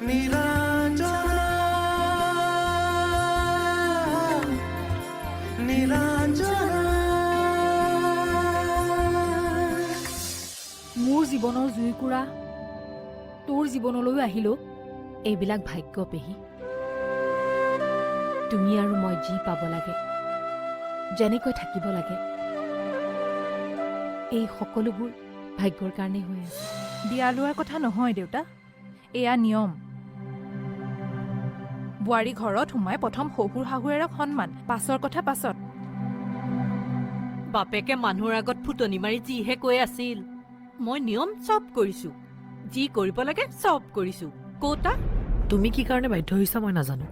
নীলাঞ্জনা নীলাঞ্জনা মোৰ জীৱনৰ জুইকুৰা তোৰ জীৱনলৈও আহিলো। এইবিলাক ভাগ্য পেহী। তুমি আৰু মই যি পাব লাগে, যেনেকৈ থাকিব লাগে, এই সকলোবোৰ ভাগ্যৰ কাৰণেই হৈ আছে। বিয়া লোৱাৰ কথা নহয় দেউতা, এয়া নিয়ম। বোৱাৰী ঘৰত সোমাই প্ৰথম শহুৰ শাহুৱেৰক সন্মান, পাছৰ কথা পাছত। বাপেকে মানুহৰ আগত ফুটনি মাৰি যিহে কৈ আছিল, মই নিয়ম চব কৰিছো, যি কৰিব লাগে চব কৰিছো। কতা তুমি কি কাৰণে বাধ্য হৈছা মই নাজানো।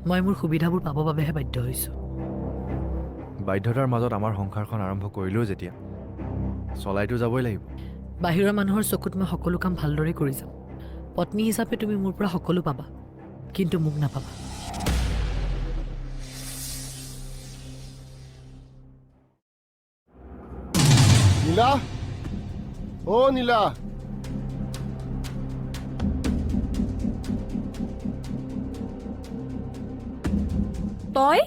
মই মোৰ সুবিধাবোৰ পাবৰ বাবেহে বাধ্য হৈছো। বাধ্যতাৰ মাজত আমাৰ সংসাৰখন আৰম্ভ কৰিলেও যেতিয়া চলাইতো যাবই লাগিব। বাহিৰৰ মানুহৰ চকুত মই সকলো কাম ভালদৰে কৰি যাম। পত্নী হিচাপে তুমি মোৰ পৰা সকলো পাবা, কিন্তু মোক নাপাবা। নীলা, অ' নীলা, তই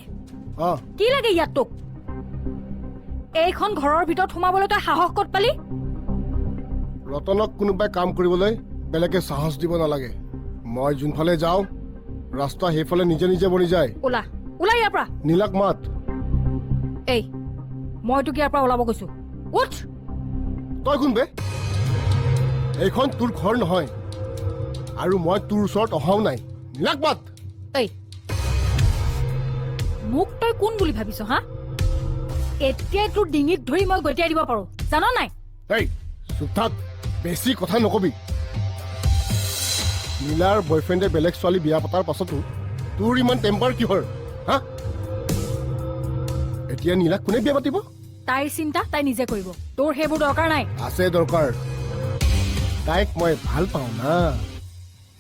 অ' কি লাগে ইয়াত তোক? এইখন ঘৰৰ ভিতৰত সোমাবলৈ তই সাহস ক'ত পালি? ৰতনক কোনোবাই কাম কৰিবলৈ বেলেগে সাহস দিব নালাগে। মই যোনফালে যাওঁ ৰাস্তা সেইফালে নিজে নিজে বনি যায়। ওলা ওলা ইয়াৰ পৰা। নীলাক মাত। এই মই তোক ইয়াৰ পৰা ওলাব কৈছো। উঠ। তই কোন বে? এইখন তোৰ ঘৰ নহয়, আৰু মই তোৰ ওচৰত অহাও নাই। নীলাক মাত। এই মোক তই কোন বুলি ভাবিছ হা? এতিয়াই তোৰ ডিঙিত ধৰি মই গতিয়াই দিব পাৰো, জান নাই? এই চুপ থাক, বেছি কথা নকবি। নীলাৰ বয়ফ্ৰেণ্ডে বেলেগ ছোৱালী বিয়া পতাৰ পাছতো তোৰ ইমান টেম্পাৰ কিহৰ হা? এতিয়া নীলাক কোনে বিয়া পাতিব? তাইৰ চিন্তা তাই নিজে কৰিব, তোৰ সেইবোৰ দৰকাৰ নাই। আছে দৰকাৰ। তাইক মই ভাল পাওঁ না,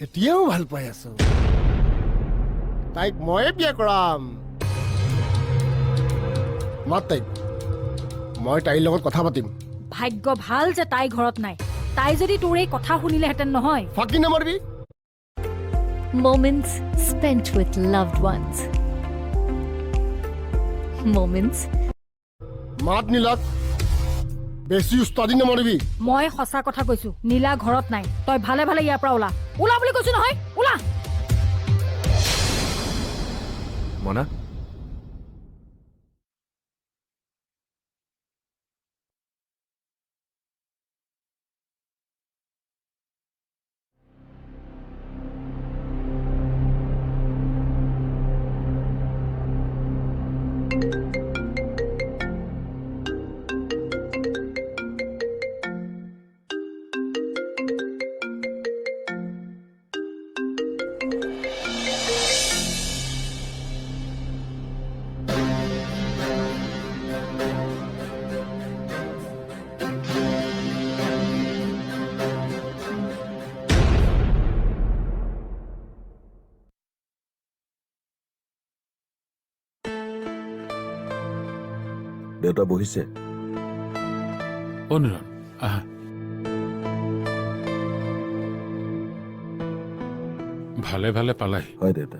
এতিয়াও ভাল পাই আছো। তাইক ময়ে বিয়া কৰাম। মাত তাইক, মই তাইৰ লগত কথা পাতিম। ভাগ্য ভাল যে তাই ঘৰত নাই। তাই যদি তোৰ এই কথা শুনিলেহেঁতেন নহয়। ফাঁকি নামাৰিবি। Moments spent with loved ones. Moments মাত নীলাক, বেছি উস্তাদি নামাৰিবি। মই সঁচা কথা কৈছো, নীলা ঘৰত নাই। তই ভালে ভালে ইয়াৰ পৰা ওলা। ওলা বুলি কৈছো নহয়, ওলা। মনা, দেউতা বহিছে? নিৰণ আহা। ভালে ভালে পালাহি? হয় দেউতা।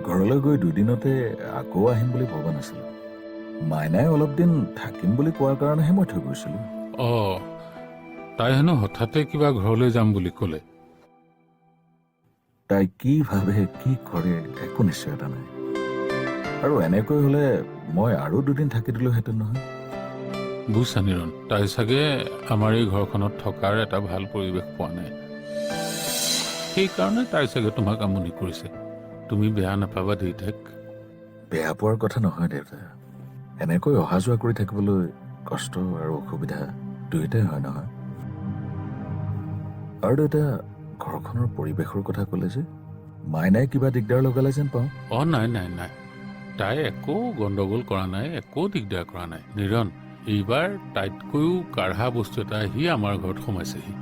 ঘৰলৈ গৈ দুদিনতে আকৌ আহিম বুলি ভবা নাছিলো। মাইনাই অলপ দিন থাকিম বুলি কোৱাৰ কাৰণেহে মই থৈ গৈছিলো। তাই হেনো হঠাতে কিবা ঘৰলৈ যাম বুলি ক'লে। তাই কি ভাবে কি কৰে একো নিশ্চয়তা নাই। আৰু এনেকৈ হলে মই আৰু দুদিন থাকি দিলোহেঁতেন নহয়। বুজিছা নিৰণ, তাই চাগে আমাৰ এই ঘৰখনত থকাৰ এটা ভাল পৰিৱেশ পোৱা নাই। সেইকাৰণে তাই চাগে তোমাক আমনি কৰিছে। তুমি বেয়া নাপাবা দেউতাক। বেয়া পোৱাৰ কথা নহয় দেউতা। এনেকৈ অহা যোৱা কৰি থাকিবলৈ কষ্ট আৰু অসুবিধা দুয়োটাই হয় নহয়। আৰু দেউতা, ঘৰখনৰ পৰিৱেশৰ কথা ক'লে যে মাইনাই কিবা দিগদাৰ লগালে যেন পাওঁ। নাই নাই নাই, তাই একো গণ্ডগোল কৰা নাই, একো দিগদাৰ কৰা নাই। নিৰণ, এইবাৰ তাইতকৈও কাঢ়া বস্তু এটা আহি আমাৰ ঘৰত সোমাইছেহি।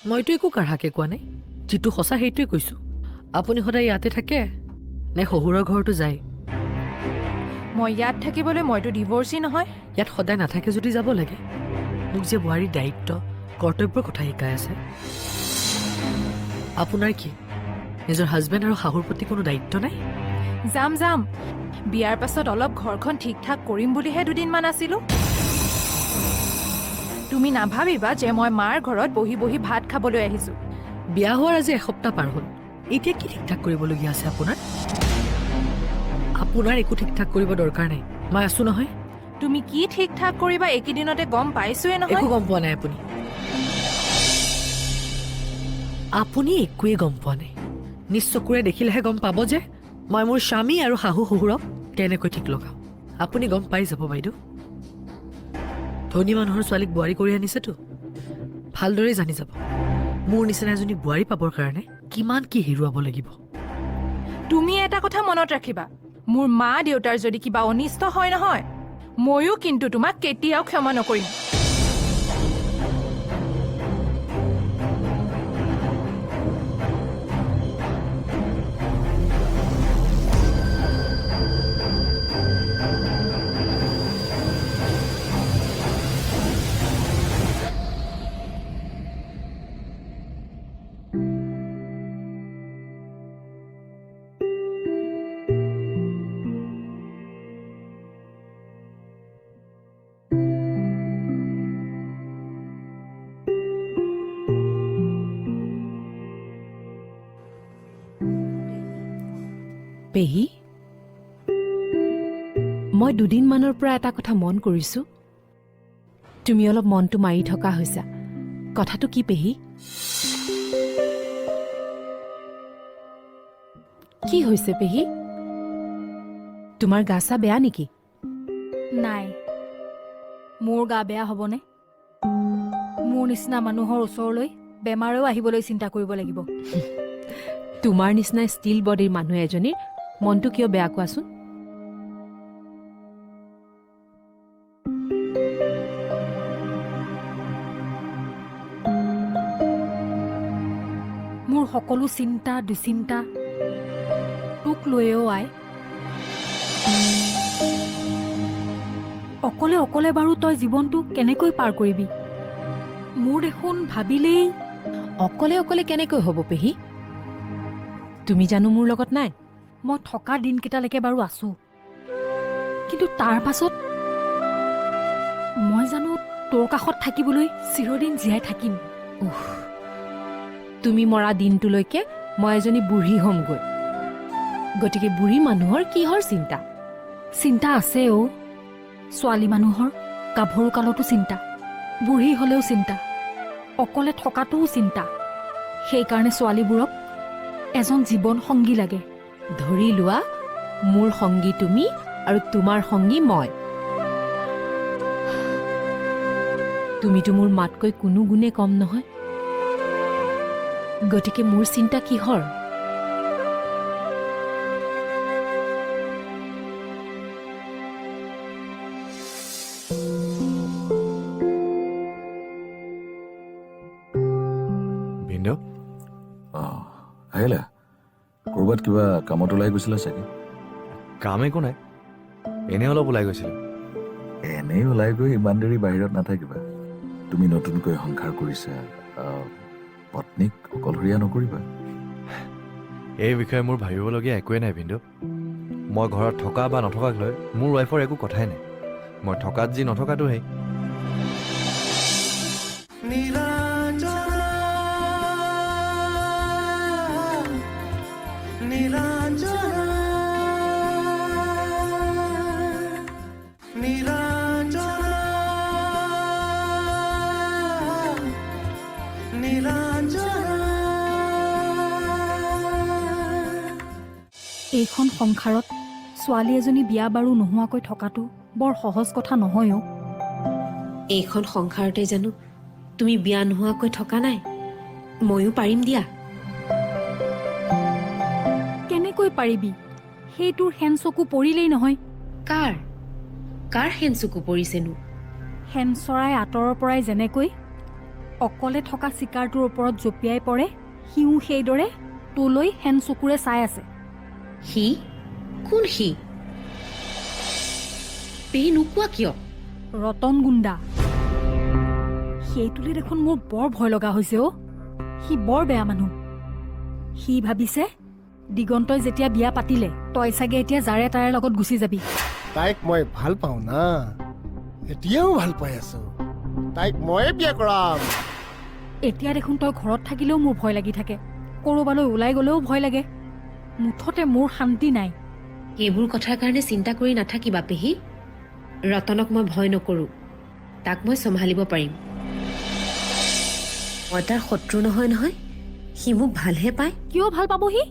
মইতো একো কাঢ়াকে কোৱা নাই, যিটো সঁচা সেইটোৱে কৈছো। আপুনি সদায় ইয়াতে থাকে নে শহুৰৰ ঘৰতো যায়? মই ইয়াত থাকিবলৈ, মইতো ডিভৰ্চি নহয়। ইয়াত সদায় নাথাকে যদি যাব লাগে। মোক যে বোৱাৰীৰ দায়িত্ব কৰ্তব্যৰ কথা শিকাই আছে। আপোনাৰ কি নিজৰ হাজবেণ্ড আৰু শাহুৰ প্ৰতি কোনো দায়িত্ব নাই? যাম বিয়াৰ পাছত অলপ ঘৰখন ঠিক ঠাক কৰিম বুলিহে দুদিনমান আছিলো। তুমি নাভাবিবা যে মই মাৰ ঘৰত বহি বহি ভাত খাবলৈ আহিছো। বিয়া হোৱাৰ আজি এসপ্তাহ পাৰ হ'ল, এতিয়া কি ঠিক ঠাক কৰিবলগীয়া আছে আপোনাৰ? আপোনাৰ একো ঠিক ঠাক কৰিব দৰকাৰ নাই, মই আছো নহয়। তুমি কি ঠিক ঠাক কৰিবা এইকেইদিনতে গম পাইছোৱে একো নহয়। গম পোৱা নাই আপুনি। আপুনি একোৱেই গম পোৱা নাই। নিজ চকুৰে দেখিলেহে গম পাব যে মই মোৰ স্বামী আৰু শাহু শহুৰক কেনেকৈ ঠিক লগাওঁ। আপুনি গম পাই যাব বাইদেউ। ধনী মানুহৰ ছোৱালীক বোৱাৰী কৰি আনিছেতো, ভালদৰে জানি যাব মোৰ নিচিনা এজনী বোৱাৰী পাবৰ কাৰণে কিমান কি হেৰুৱাব লাগিব। তুমি এটা কথা মনত ৰাখিবা, মোৰ মা দেউতাৰ যদি কিবা অনিষ্ট হয় নহয়, ময়ো কিন্তু তোমাক কেতিয়াও ক্ষমা নকৰিম। পেহী, মই দুদিনমানৰ পৰা এটা কথা মন কৰিছো। তুমি অলপ মনটো মাৰি থকা হৈছা। কথাটো কি পেহী? কি হৈছে পেহী? তোমাৰ গা চা বেয়া নেকি? নাই, মোৰ গা বেয়া হ'বনে? মোৰ নিচিনা মানুহৰ ওচৰলৈ বেমাৰেও আহিবলৈ চিন্তা কৰিব লাগিব। তোমাৰ নিচিনা ষ্টীল বডিৰ মানুহ এজনীৰ মনটো কিয় বেয়া কোৱাচোন? মোৰ সকলো চিন্তা দুচিন্তা তোক লৈও আই। অকলে অকলে বাৰু তই জীৱনটো কেনেকৈ পাৰ কৰিবি? মোৰ দেখোন ভাবিলেই অকলে অকলে কেনেকৈ হ'ব পেহী? তুমি জানো মোৰ লগত নাই? মই থকা দিনকেইটালৈকে বাৰু আছো, কিন্তু তাৰ পাছত মই জানো তোৰ কাষত থাকিবলৈ চিৰদিন জীয়াই থাকিম। তুমি মৰা দিনটোলৈকে মই এজনী বুঢ়ী হ'মগৈ। গতিকে বুঢ়ী মানুহৰ কিহৰ চিন্তা? চিন্তা আছে অ'। ছোৱালী মানুহৰ গাভৰু কালতো চিন্তা, বুঢ়ী হ'লেও চিন্তা, অকলে থকাটোও চিন্তা। সেইকাৰণে ছোৱালীবোৰক এজন জীৱন সংগী লাগে। ধৰি লোৱা মোৰ সংগী তুমি আৰু তোমাৰ সংগী মই। তুমিতো মোৰ মাতকৈ কোনো গুণে কম নহয়, গতিকে মোৰ চিন্তা কিহৰ? ভিনদেউ, আহিলা? ক'ৰবাত কিবা কামত ওলাই গৈছিলা চাগে? কাম একো নাই, এনেই অলপ ওলাই গৈছিলোঁ। এনেই ওলাই গৈ ইমান দেৰি বাহিৰত নাথাকিবা। তুমি নতুনকৈ সংসাৰ কৰিছা, পত্নীক অকলশৰীয়া নকৰিবা। এই বিষয়ে মোৰ ভাবিবলগীয়া একোৱেই নাই ভিনদেউ। মই ঘৰত থকা বা নথকাক লৈ মোৰ ৱাইফৰ একো কথাই নাই। মই থকাত যি নথকাটো সেই। এইখন সংসাৰত ছোৱালী এজনী বিয়া বাৰু নোহোৱাকৈ থকাটো বৰ সহজ কথা নহয় অ'। এইখন সংসাৰতে জানো তুমি বিয়া নোহোৱাকৈ থকা নাই? ময়ো পাৰিম দিয়া। কেনেকৈ পাৰিবি? সেইটোৰ হেন চকু পৰিলেই নহয়। কাৰ হেন চকু পৰিছেনো? হেন চৰাই আঁতৰৰ পৰাই যেনেকৈ অকলে থকা চিকাৰটোৰ ওপৰত জঁপিয়াই পৰে, সিও সেইদৰে তোলৈ হেন চকুৰে চাই আছে। সি? কোন সি? পেহী নোকোৱা কিয়? ৰতন গুণ্ডা। সেইটোলে দেখোন মোৰ বৰ ভয় লগা হৈছে অ' সি বৰ বেয়া মানুহ সি ভাবিছে দিগন্তই যেতিয়া বিয়া পাতিলে তই চাগে এতিয়া যাৰে তাৰে লগত গুচি যাবি তাইক মই ভাল পাওঁ না এতিয়াও ভাল পাই আছো তাইক ময়ে বিয়া কৰাম এতিয়া দেখোন তই ঘৰত থাকিলেও মোৰ ভয় লাগি থাকে ক'ৰবালৈ ওলাই গ'লেও ভয় লাগে মুঠতে মোৰ শান্তি নাই এইবোৰ কথাৰ কাৰণে চিন্তা কৰি নাথাকিবা পেহী ৰতনক মই ভয় নকৰোঁ তাক মই চম্ভালিব পাৰিম মই তাৰ শত্ৰু নহয় নহয় সি মোক ভালহে পায় কিয় ভাল পাব সি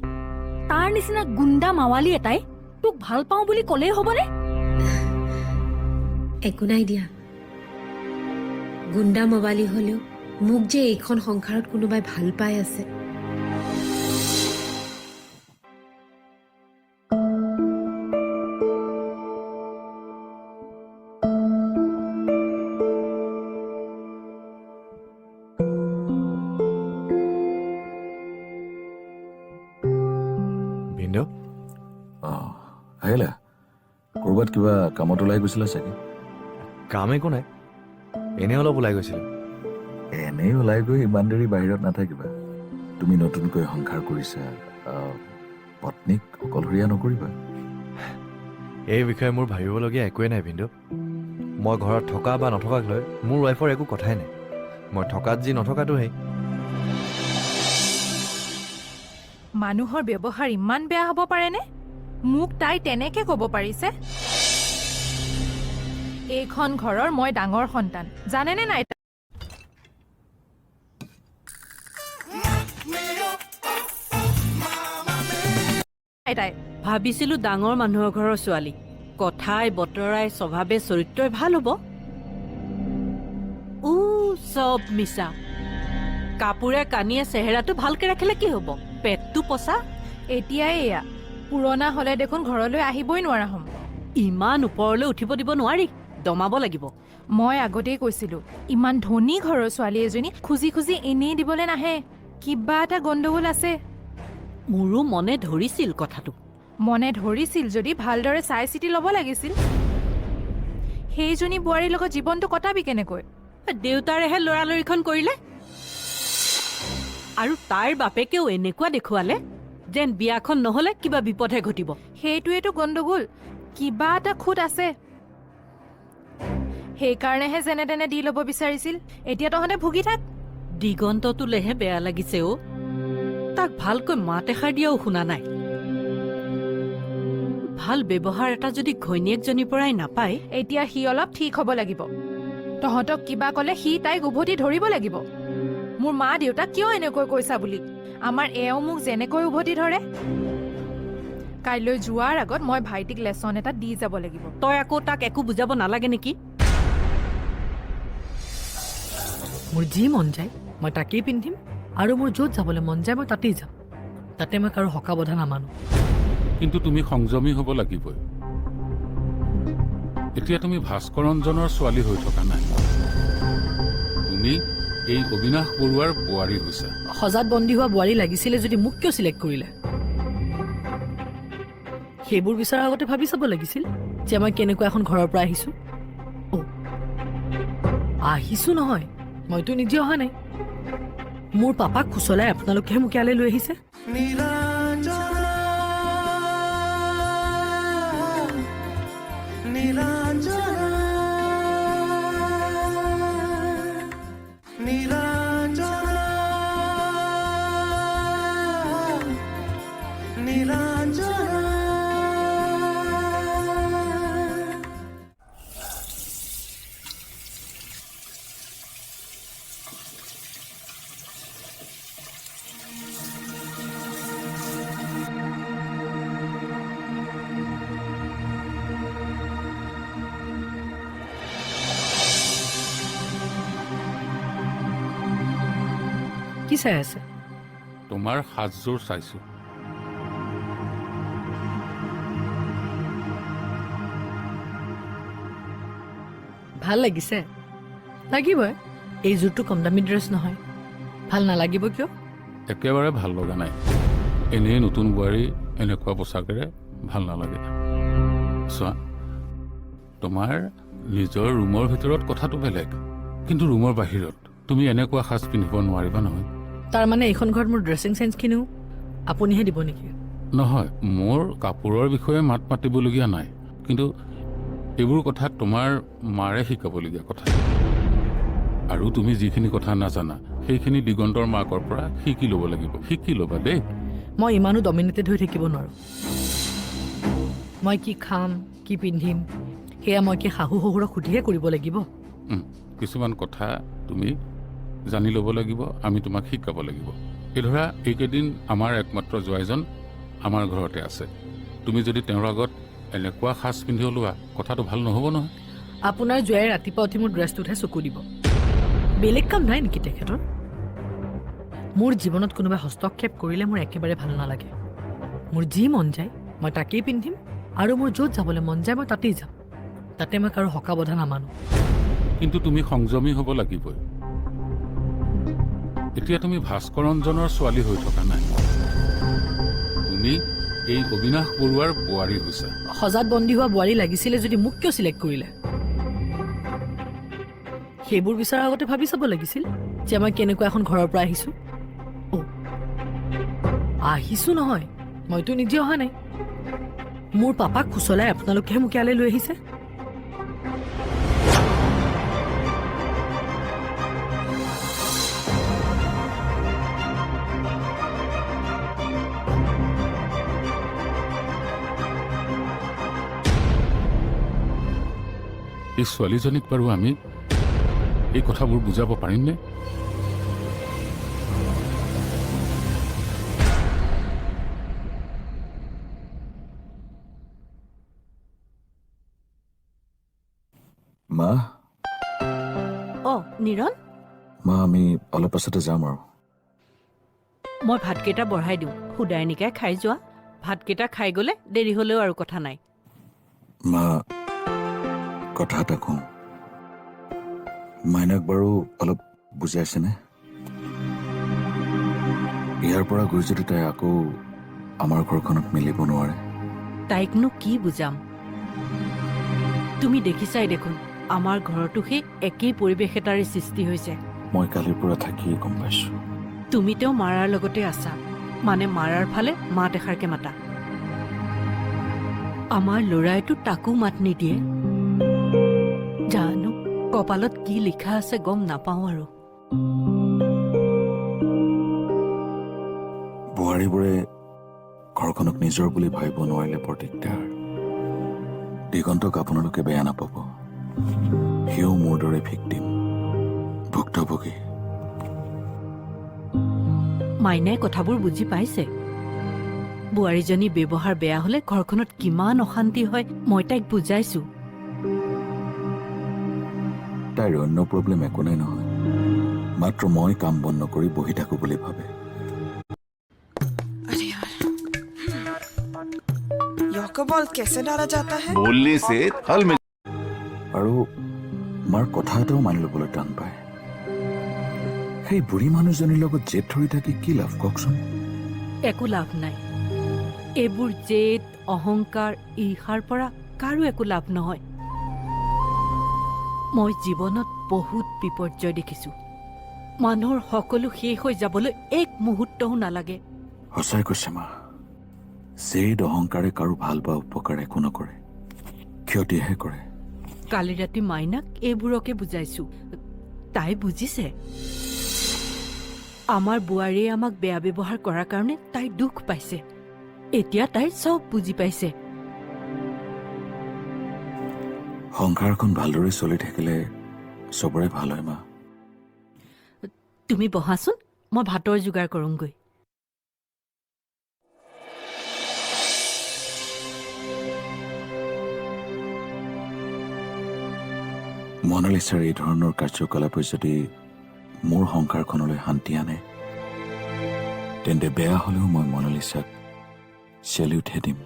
তাৰ নিচিনা গুণ্ডা মাৱালী এটাই তোক ভাল পাওঁ বুলি ক'লেই হ'বনে একো নাই দিয়া গুণ্ডা মবালি হ'লেও মোক যে এইখন সংসাৰত কোনোবাই ভাল পাই আছে ভিনদেউ অঁ আহিলা ক'ৰবাত কিবা কামত ওলাই গৈছিলা চাগে কাম একো নাই এনেই অলপ ওলাই গৈছিলোঁ এনেই ওলাই গৈ ইমান দেৰি বাহিৰত নাথাকিবা তুমি নতুনকৈ সংসাৰ কৰিছা পত্নীক অকলশৰীয়া নকৰিবা এই বিষয়ে মোৰ ভাবিবলগীয়া একোৱেই নাই ভিনদেউ মই ঘৰত থকা বা নথকাক লৈ মোৰ ৱাইফৰ একো কথাই নাই মই থকাত যি নথকাটোহে মানুহৰ ব্যৱহাৰ ইমান বেয়া হ'ব পাৰেনে মোক তাই তেনেকে ক'ব পাৰিছে এইখন ঘৰৰ মই ডাঙৰ সন্তান জানেনে নাই তাই ভাবিছিলো ডাঙৰ মানুহৰ ঘৰৰ ছোৱালী কথাই বতৰাই স্বভাৱে চৰিত্ৰই ভাল হ'ব চব মিছা কাপোৰে কানিয়ে চেহেৰাটো ভালকে ৰাখিলে কি হ'ব পেটটো পচা এতিয়াই এয়া পুৰণা হ'লে দেখোন ঘৰলৈ আহিবই নোৱাৰা হ'ম ইমান ওপৰলৈ উঠিব দিব নোৱাৰি দমাব লাগিব মই আগতেই কৈছিলো ইমান ধনী ঘৰৰ ছোৱালী এজনী খুজি খুজি এনেই দিবলৈ নাহে কিবা এটা গণ্ডগোল আছে মোৰো মনে ধৰিছিল কথাটো মনে ধৰিছিল যদি ভালদৰে চাই চিতি ল'ব লাগিছিল সেইজনী বোৱাৰীৰ লগত জীৱনটো কটাবি কেনেকৈ দেউতাৰেহে লৰালৰিখন কৰিলে আৰু তাইৰ বাপেকেও এনেকুৱা দেখুৱালে যেন বিয়াখন নহলে কিবা বিপদহে ঘটিব সেইটোৱেতো গণ্ডগোল কিবা এটা খুঁত আছে সেইকাৰণেহে যেনে তেনে দি ল'ব বিচাৰিছিল এতিয়া তহঁতে ভুগি থাক দিগন্তটোলেহে বেয়া লাগিছে অ তাক ভালকৈ মাত এষাৰ দিয়াও শুনা নাই ভাল ব্যৱহাৰ এটা যদি ঘৈণীয়েকজনীৰ পৰাই নাপায় এতিয়া সি অলপ ঠিক হ'ব লাগিব তহঁতক কিবা ক'লে সি তাইক উভতি ধৰিব লাগিব মোৰ মা দেউতাক কিয় এনেকৈ কৈছা বুলি আমাৰ এওঁ মোক যেনেকৈ উভতি ধৰে কাইলৈ যোৱাৰ আগত মই ভাইটিক লেচন এটা দি যাব লাগিব তই আকৌ তাক একো বুজাব নালাগে নেকি মোৰ যি মন যায় মই তাকেই পিন্ধিম আৰু মোৰ য'ত যাবলৈ মন যায় মই তাতেই যাম তাতে মই কাৰো হকা বধা নামানো কিন্তু তুমি সংযমী হ'ব লাগিবই এতিয়া তুমি ভাস্কৰঞ্জনৰ ছোৱালী হৈ থকা নাই তুমি এই অবিনাশ বৰুৱাৰ বোৱাৰী হৈছা সজাত বন্দী হোৱা বোৱাৰী লাগিছিলে যদি মোক কিয় চিলেক্ট কৰিলে সেইবোৰ বিচৰাৰ আগতে ভাবি চাব লাগিছিল যে মই কেনেকুৱা এখন ঘৰৰ পৰা আহিছো আহিছো নহয় মইতো নিজে অহা নাই মোৰ পাপাক খুচলাই আপোনালোকেহে মোক ইয়ালৈ লৈ আহিছে কি চাই আছে তোমাৰ সাজযোৰ চাইছো ভাল লাগিছে লাগিবই এই জোৰটো কম দামী ড্ৰেছ নহয় ভাল নালাগিব কিয় একেবাৰে ভাল লগা নাই এনেই নতুন বোৱাৰী এনেকুৱা পোছাকেৰে ভাল নালাগে চোৱা তোমাৰ নিজৰ ৰুমৰ ভিতৰত কথাটো বেলেগ কিন্তু ৰুমৰ বাহিৰত তুমি এনেকুৱা সাজ পিন্ধিব নোৱাৰিবা নহয়। তাৰমানে এইখন ঘৰত মোৰ ড্ৰেছিং চেঞ্চখিনিও আপুনিহে দিব নেকি? নহয়, মোৰ কাপোৰৰ বিষয়ে মাত মাতিবলগীয়া নাই, কিন্তু এইবোৰ কথা তোমাৰ মাৰে শিকাবলগীয়া কথা। আৰু তুমি যিখিনি কথা নাজানা সেইখিনি দিগন্তৰ মাকৰ পৰা শিকি ল'ব লাগিব। শিকি ল'বা দেই। মই ইমানো ডমিনেটেড হৈ থাকিব নোৱাৰোঁ। মই কি খাম, কি পিন্ধিম, সেয়া মই কি শাহু শহুৰক সুধিহে কৰিব লাগিব? কিছুমান কথা তুমি জানি ল'ব লাগিব, আমি তোমাক শিকাব লাগিব। এই ধৰা এইকেইদিন আমাৰ একমাত্ৰ জোৱাইজন আমাৰ ঘৰতে আছে। তুমি যদি তেওঁৰ আগত এনেকুৱা সাজ পিন্ধি ওলোৱা, কথাটো ভাল নহ'ব নহয়। আপোনাৰ জোৱাই ৰাতিপুৱা উঠি মোৰ ড্ৰেছটোতহে চকু দিব। বেলেগ কাম নাই নেকি তেখেতৰ? মোৰ জীৱনত কোনোবাই হস্তক্ষেপ কৰিলে মোৰ একেবাৰে ভাল নালাগে। মোৰ যি মন যায় মই তাকেই পিন্ধিম, আৰু মোৰ য'ত যাবলৈ মন যায় মই তাতেই যাম। তাতে মই কাৰো হকা বধা নামানো। কিন্তু তুমি সংযমী হ'ব লাগিবই। এতিয়া তুমি ভাস্কৰঞ্জনৰ ছোৱালী হৈ থকা নাই, তুমি এই অবিনাশ বৰুৱাৰ বোৱাৰী হৈছা। সজাত বন্দী হোৱা বোৱাৰী লাগিছিলে যদি মোক কিয় চিলেক্ট কৰিলে? সেইবোৰ বিচৰাৰ আগতে ভাবি চাব লাগিছিল যে মই কেনেকুৱা এখন ঘৰৰ পৰা আহিছোঁ। আহিছোঁ নহয়, মইতো নিজে অহা নাই। মোৰ পাপাক খুচলাই আপোনালোকেহে মোক ইয়ালৈ লৈ আহিছে। এই ছোৱালীজনীক বাৰু আমি এই কথাবোৰ বুজাব পাৰিমনে? মা, নিৰণ, মা আমি অলপ পাছতে যাম আৰু। মই ভাতকেইটা বঢ়াই দিওঁ, সুদাই নিকাই খাই যোৱা। ভাতকেইটা খাই গ'লে দেৰি হ'লেও আৰু কথা নাই। মা, কথা এটা কওঁ। মাইনাক বাৰু অলপ বুজাইছেনে? ইয়াৰ পৰা গৈ যদি তাই আকৌ আমাৰ ঘৰখনত মিলিব নোৱাৰে? তাইকনো কি বুজাম? তুমি দেখিছাই দেখোন, আমাৰ ঘৰতো সেই একেই পৰিৱেশ এটাৰে সৃষ্টি হৈছে। মই কালিৰ পৰা থাকিয়ে গম পাইছো। তুমি তেওঁ মাৰাৰ লগতে আছা, মানে মাৰাৰ ফালে মাত এষাৰকে মাতা। আমাৰ ল'ৰাইতো তাকো মাত নিদিয়ে। জানো কপালত কি লিখা আছে গম নাপাওঁ আৰু। বোৱাৰীবোৰে ঘৰখনক নিজৰ বুলি ভাবিব নোৱাৰিলে বৰ দিগদাৰ। দিগন্তক আপোনালোকে বেয়া নাপাব, সিও মোৰ দৰে ভিক্টিম, ভুক্তভোগী। মাইনাই কথাবোৰ বুজি পাইছে। বোৱাৰীজনী ব্যৱহাৰ বেয়া হলে ঘৰখনত কিমান অশান্তি হয় মই তাইক বুজাইছো। তাইৰ অন্য প্ৰব্লেম একো নাই নহয়, মাত্ৰ মই কাম বন নকৰি বহি থাকো বুলি ভাবে। আৰু মাৰ কথা এটাও মানি ল'বলৈ টান পায়। সেই বুঢ়ী মানুহজনীৰ লগত জেদ ধৰি থাকি কি লাভ কওকচোন? একো লাভ নাই। এইবোৰ জেদ, অহংকাৰ, ঈৰ্ষাৰ পৰা কাৰো একো লাভ নহয়। মই জীৱনত বহুত বিপৰ্যয় দেখিছো। মানুহৰ সকলো শেষ হৈ যাবলৈ এক মুহূৰ্তও নালাগে। সঁচাই কৈছে মা, জেদ অহংকাৰে কাৰো ভাল বা উপকাৰ একো নকৰে, ক্ষতিহে কৰে। কালি ৰাতি মাইনাক এইবোৰকে বুজাইছো, তাই বুজিছে। আমাৰ বোৱাৰীয়ে আমাক বেয়া ব্যৱহাৰ কৰাৰ কাৰণে তাই দুখ পাইছে। এতিয়া তাই চব বুজি পাইছে। সংসাৰখন ভালদৰে চলি থাকিলে চবৰে ভাল হয় মা। তুমি বহাচোন, মই ভাতৰ যোগাৰ কৰোঁগৈ। মনালিছাৰ এই ধৰণৰ কাৰ্যকলাপে যদি মোৰ সংসাৰখনলৈ শান্তি আনে, তেন্তে বেয়া হলেও মই মনালিছাক চেলিউটহে দিম।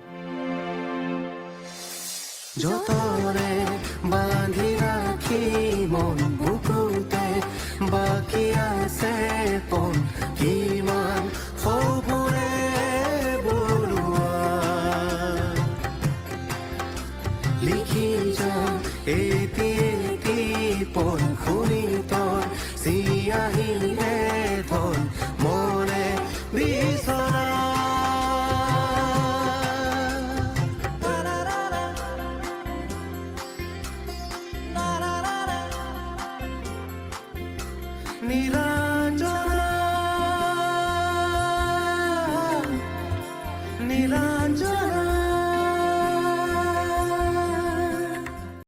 যতনে বান্ধি ৰাখি মন বুকুতে বাকী আছে পন কিমান সপোনে বনোৱা লিখি যাম এটি পোন শুনি তোৰ চিয়াহিলে ধন মনে বিচৰা নীলা